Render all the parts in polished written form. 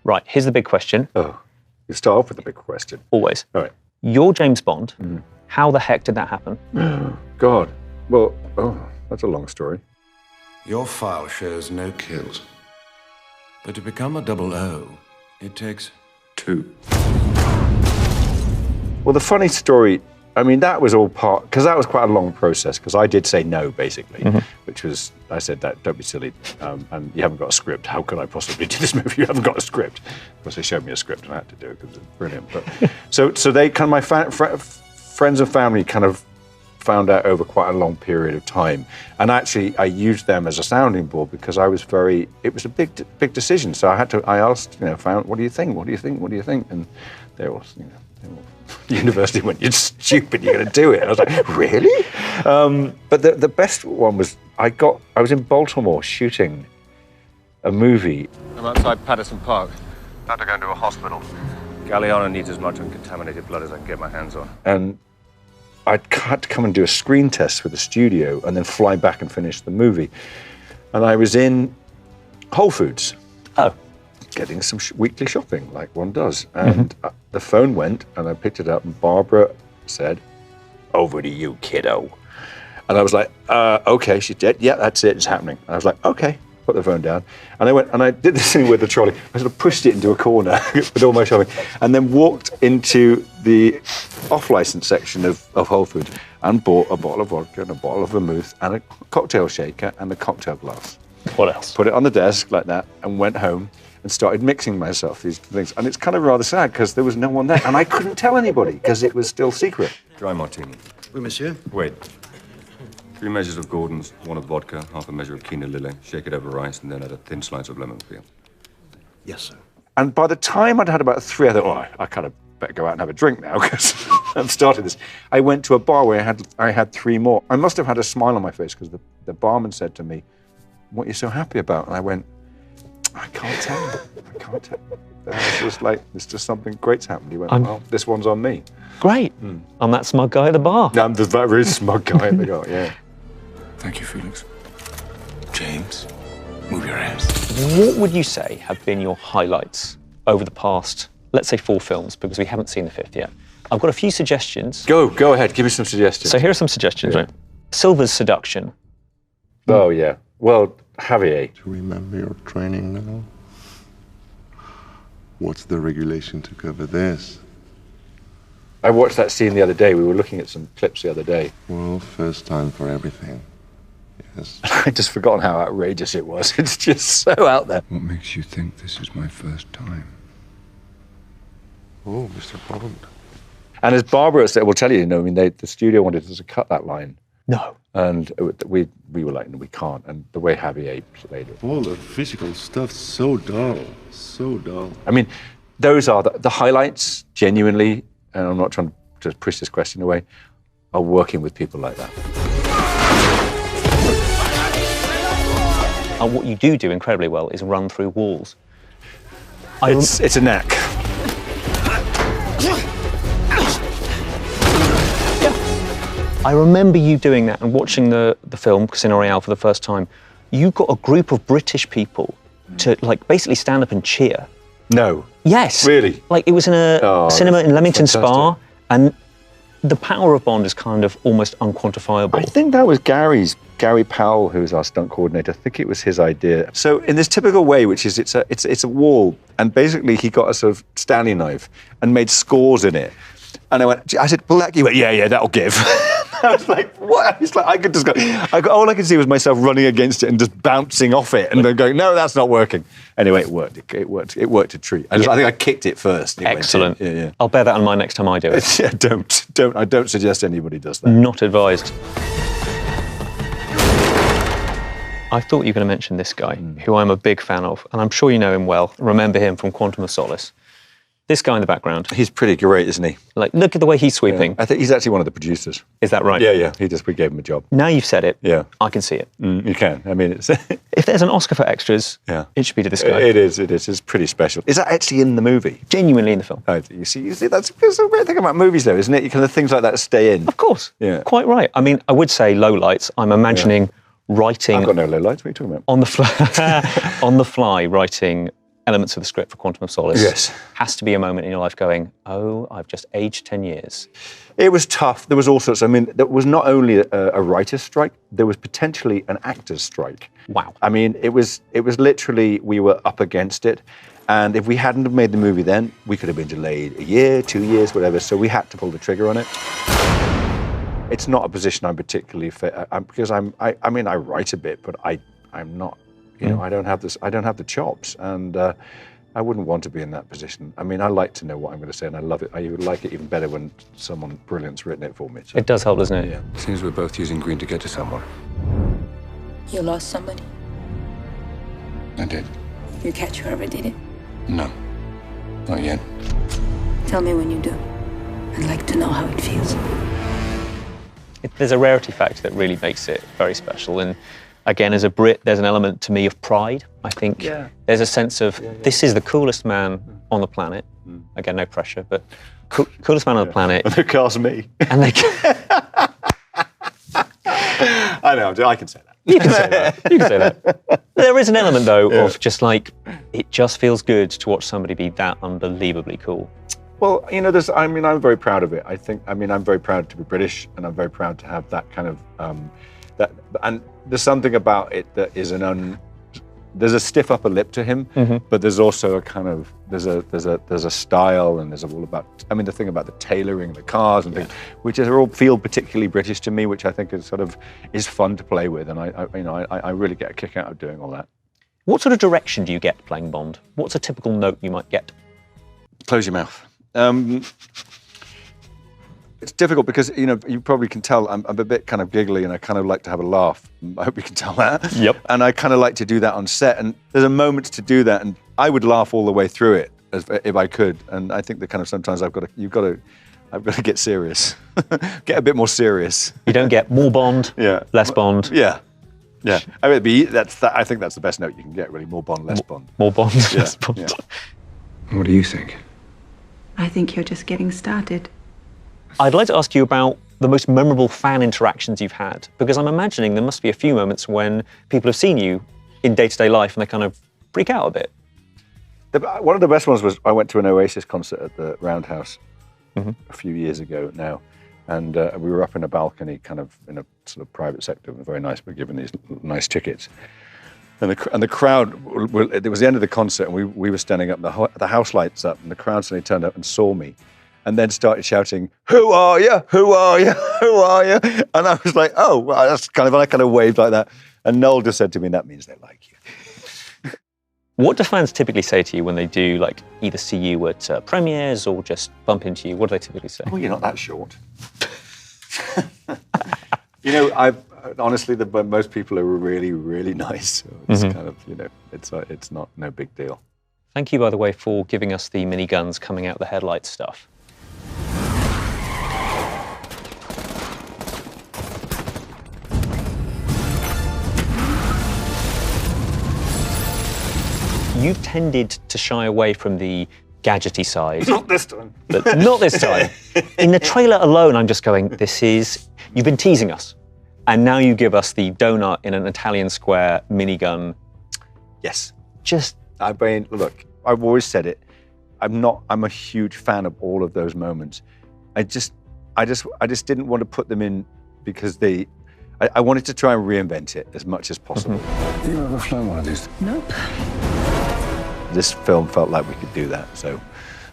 Right, here's the big question. Oh, you start off with the big question. Always. All right. You're James Bond. How the heck did that happen? God. Well, that's a long story. Your file shows no kills. But to become a 00, it takes 2. Well, the funny story, I mean, that was all part, because that was quite a long process, because I did say no, basically, which was, I said that, don't be silly, and you haven't got a script. How could I possibly do this movie? You haven't got a script. Of course, they showed me a script, and I had to do it, because it's brilliant. But so they kind of, my friends and family kind of found out over quite a long period of time. And actually, I used them as a sounding board, because it was a big decision. So I asked, what do you think? What do you think? What do you think? And they all, university went, you're stupid, you're going to do it. And I was like, really? But the best one was, I was in Baltimore shooting a movie. I'm outside Patterson Park. About to go into a hospital. Galliano needs as much uncontaminated blood as I can get my hands on. And I had to come and do a screen test with the studio and then fly back and finish the movie. And I was in Whole Foods. Oh. Getting some weekly shopping, like one does. And the phone went, and I picked it up, and Barbara said, over to you, kiddo. And I was like, okay, she did. Yeah, that's it, it's happening. And I was like, okay, put the phone down. And I went, and I did this thing with the trolley. I sort of pushed it into a corner with all my shopping, and then walked into the off-license section of Whole Foods and bought a bottle of vodka and a bottle of vermouth and a cocktail shaker and a cocktail glass. What else? Put it on the desk like that and went home and started mixing myself these things. And it's kind of rather sad because there was no one there. And I couldn't tell anybody because it was still secret. Dry martini. Oui, monsieur. Wait. 3 measures of Gordon's, 1 of vodka, half a measure of quinoa lily. Shake it over rice and then add a thin slice of lemon peel. Yes, sir. And by the time I'd had about 3, I thought, I kind of better go out and have a drink now because I've started this. I went to a bar where I had 3 more. I must have had a smile on my face because the barman said to me, what are you so happy about? And I went, I can't tell you. I can't tell you. It's just something great's happened. He went, well, this one's on me. Great. I'm that smug guy at the bar. No, I'm the very smug guy at the bar, yeah. Thank you, Felix. James, move your hands. What would you say have been your highlights over the past, let's say 4 films, because we haven't seen the 5th yet? I've got a few suggestions. Go ahead, give me some suggestions. So here are some suggestions, right? Silver's seduction. Oh, yeah. Well, Javier. To remember your training now? What's the regulation to cover this? I watched that scene the other day. We were looking at some clips the other day. Well, first time for everything. Yes. I'd just forgotten how outrageous it was. It's just so out there. What makes you think this is my first time? Oh, Mr. Bond. And as Barbara said, we'll tell you, the studio wanted us to cut that line. No. And we were like, no, we can't. And the way Javier played it. All the physical stuff, so dull. So dull. I mean, those are the highlights, genuinely, and I'm not trying to push this question away, are working with people like that. And what you do incredibly well is run through walls. It's a knack. I remember you doing that and watching the film Casino Royale for the first time. You got a group of British people to basically stand up and cheer. No. Yes. Really? It was in a cinema in Leamington Spa, and the power of Bond is kind of almost unquantifiable. I think that was Gary Powell, who was our stunt coordinator. I think it was his idea. So in this typical way, which is it's a wall, and basically he got a sort of Stanley knife and made scores in it. And I said, pull that. He went, yeah, that'll give. I was like, what? It's like I could just go. All I could see was myself running against it and just bouncing off it, and then going, no, that's not working. Anyway, it worked. It worked a treat. I think I kicked it first. Excellent. Yeah. I'll bear that in mind next time I do it. Yeah, don't. I don't suggest anybody does that. Not advised. I thought you were going to mention this guy, who I'm a big fan of, and I'm sure you know him well. Remember him from Quantum of Solace. This guy in the background. He's pretty great, isn't he? Look at the way he's sweeping. Yeah. I think he's actually one of the producers. Is that right? Yeah. We gave him a job. Now you've said it. Yeah. I can see it. You can. I mean, it's... If there's an Oscar for extras, it should be to this guy. It is. It's pretty special. Is that actually in the movie? Genuinely in the film. Oh, you see, that's the great thing about movies, though, isn't it? You kind of things like that stay in. Of course. Yeah. Quite right. I mean, I would say lowlights. I'm imagining writing... I've got no lowlights. What are you talking about? On the fly, writing elements of the script for Quantum of Solace. Yes. Has to be a moment in your life going, oh, I've just aged 10 years. It was tough. There was all sorts. I mean, there was not only a writer's strike, there was potentially an actor's strike. Wow. I mean, it was literally, we were up against it. And if we hadn't have made the movie then, we could have been delayed a year, 2 years, whatever. So we had to pull the trigger on it. It's not a position I'm particularly fit because I mean, I write a bit, but I'm not, you know, I don't have the chops, and I wouldn't want to be in that position. I mean, I like to know what I'm going to say, and I love it. I would like it even better when someone brilliant's written it for me. So. It does help, doesn't it? Yeah. Seems we're both using green to get to somewhere. You lost somebody? I did. You catch whoever did it? No. Not yet. Tell me when you do. I'd like to know how it feels. There's a rarity factor that really makes it very special. And again, as a Brit, there's an element to me of pride. I think there's a sense of, this is the coolest man on the planet. Again, no pressure, but coolest man on the planet. And they cast me. And they I know, I can say that. You can say that. You can say that. There is an element, though, of just like, it just feels good to watch somebody be that unbelievably cool. Well, you know, I mean, I'm very proud of it. I'm very proud to be British, and I'm very proud to have that kind of, and there's something about it that is there's a stiff upper lip to him, but there's also a kind of, there's a style, and there's all about, I mean, the thing about the tailoring, the cars and things, which all feel particularly British to me, which I think is fun to play with, and I really get a kick out of doing all that. What sort of direction do you get playing Bond? What's a typical note you might get? Close your mouth. It's difficult because, you know, you probably can tell I'm a bit kind of giggly, and I kind of like to have a laugh. I hope you can tell that. Yep. And I kind of like to do that on set, and there's a moment to do that, and I would laugh all the way through it if I could. And I think that kind of sometimes I've got to get serious, get a bit more serious. You don't get more Bond, less Bond. Yeah. Yeah. I mean, I think that's the best note you can get, really. More Bond, less Bond. More Bond, less Bond. Yeah. What do you think? I think you're just getting started. I'd like to ask you about the most memorable fan interactions you've had, because I'm imagining there must be a few moments when people have seen you in day-to-day life and they kind of freak out a bit. One of the best ones was I went to an Oasis concert at the Roundhouse a few years ago now, and we were up in a balcony, kind of in a sort of private sector, very nice. We're given these nice tickets, and the crowd. It was the end of the concert, and we were standing up. The house lights up, and the crowd suddenly turned up and saw me, and then started shouting, "Who are you? Who are you? Who are you?" And I was like, "Oh, well, that's kind of." I kind of waved like that, and Noel just said to me, "That means they like you." What do fans typically say to you when they do, like, either see you at premieres or just bump into you? What do they typically say? Oh, you're not that short. You know, honestly, most people are really, really nice. So it's kind of, you know, it's not no big deal. Thank you, by the way, for giving us the miniguns coming out the headlights stuff. You've tended to shy away from the gadgety side. Not this time. But not this time. In the trailer alone, I'm just going, you've been teasing us. And now you give us the donut in an Italian square minigun. Yes. Just. Look, I've always said it. I'm a huge fan of all of those moments. I just didn't want to put them in because I wanted to try and reinvent it as much as possible. Have you ever flown one of these? Nope. This film felt like we could do that, so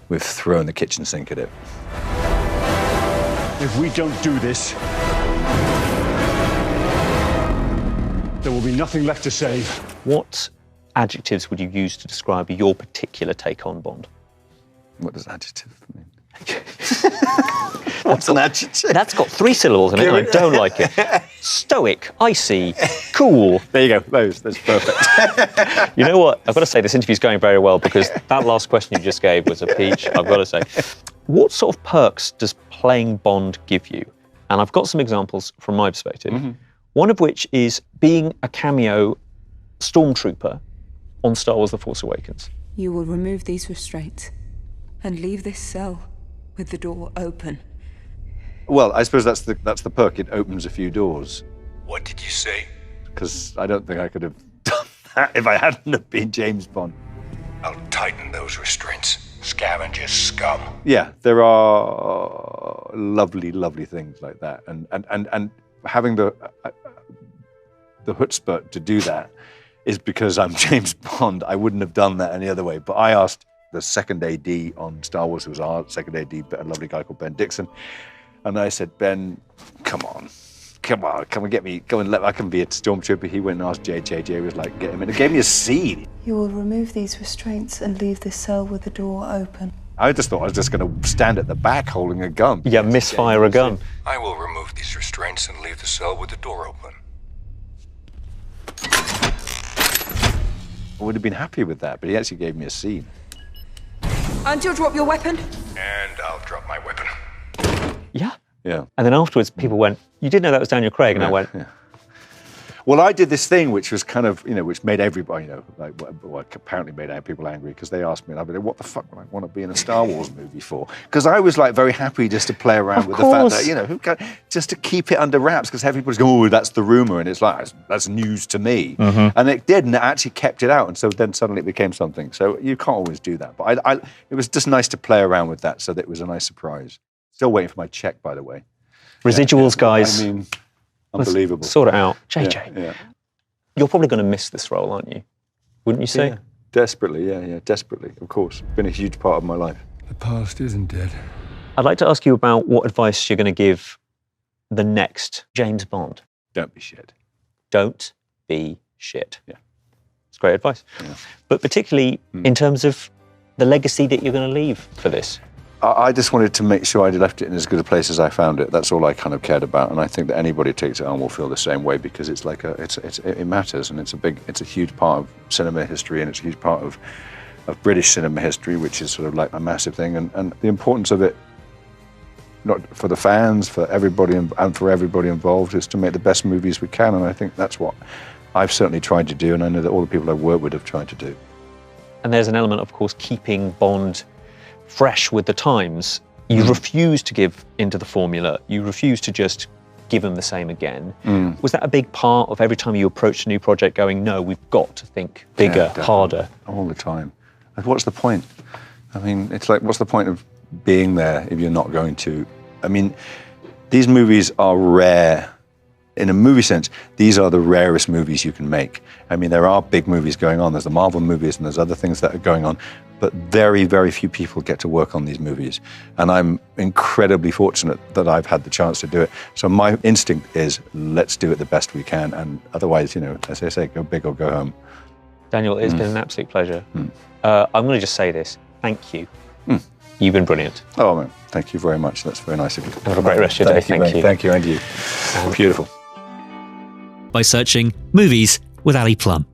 we've thrown the kitchen sink at it. If we don't do this, there will be nothing left to save. What adjectives would you use to describe your particular take on Bond? What does adjective mean? What's an adjective? That's got 3 syllables in it, and I don't like it. Stoic, icy, cool. There you go, that's perfect. You know what? I've got to say, this interview's going very well because that last question you just gave was a peach, I've got to say. What sort of perks does playing Bond give you? And I've got some examples from my perspective. One of which is being a cameo stormtrooper on Star Wars The Force Awakens. You will remove these restraints and leave this cell with the door open. Well, I suppose that's the perk. It opens a few doors. What did you say? Because I don't think I could have done that if I hadn't have been James Bond. I'll tighten those restraints. Scavenger scum. Yeah, there are lovely, lovely things like that, and having the chutzpah to do that is because I'm James Bond. I wouldn't have done that any other way. But I asked the second AD on Star Wars, who was our second AD, a lovely guy called Ben Dixon, and I said, Ben, come on, come and get me, I can be a stormtrooper. He went and asked JJ was like, get him in. It gave me a scene. You will remove these restraints and leave this cell with the door open. I just thought I was just going to stand at the back holding a gun. Yeah, misfire a gun. I will remove these restraints and leave the cell with the door open. I would have been happy with that, but he actually gave me a scene. And you'll drop your weapon? And I'll drop my weapon. Yeah. Yeah. And then afterwards, people went, you did know that was Daniel Craig? And I went, yeah. Well, I did this thing which was kind of, which made everybody, apparently made people angry, because they asked me, and I'd be like, what the fuck would I want to be in a Star Wars movie for? Because I was like very happy just to play around with the fact that, just to keep it under wraps, because everybody's going, oh, that's the rumor, and it's like, that's news to me. Mm-hmm. And it did, and it actually kept it out, and so then suddenly it became something. So you can't always do that. But it was just nice to play around with that, so that it was a nice surprise. Still waiting for my check, by the way. Residuals, guys. I mean, unbelievable. Let's sort it out. JJ, yeah. You're probably going to miss this role, aren't you? Wouldn't you say? Yeah. Desperately, desperately, of course. Been a huge part of my life. The past isn't dead. I'd like to ask you about what advice you're going to give the next James Bond. Don't be shit. Don't be shit. Yeah. It's great advice. Yeah. But particularly in terms of the legacy that you're going to leave for this. I just wanted to make sure I left it in as good a place as I found it. That's all I kind of cared about, and I think that anybody who takes it on will feel the same way, because it's like it matters, and it's a huge part of cinema history, and it's a huge part of British cinema history, which is sort of like a massive thing, and the importance of it, not for the fans, for everybody, and for everybody involved, is to make the best movies we can, and I think that's what I've certainly tried to do, and I know that all the people I've worked with have tried to do. And there's an element, of course, keeping Bond fresh with the times. You refuse to give into the formula. You refuse to just give them the same again. Was that a big part of every time you approached a new project going, no, we've got to think bigger, harder? All the time. What's the point? I mean, it's like, what's the point of being there if you're not going to? I mean, these movies are rare. In a movie sense, these are the rarest movies you can make. I mean, there are big movies going on. There's the Marvel movies and there's other things that are going on, but very, very few people get to work on these movies. And I'm incredibly fortunate that I've had the chance to do it. So my instinct is, let's do it the best we can. And otherwise, as I say, go big or go home. Daniel, it's been an absolute pleasure. I'm going to just say this. Thank you. You've been brilliant. Oh, man, thank you very much. That's very nice of you. Have a great rest of your day. Thank you. Thank you, and you. Beautiful. By searching Movies with Ali Plumb.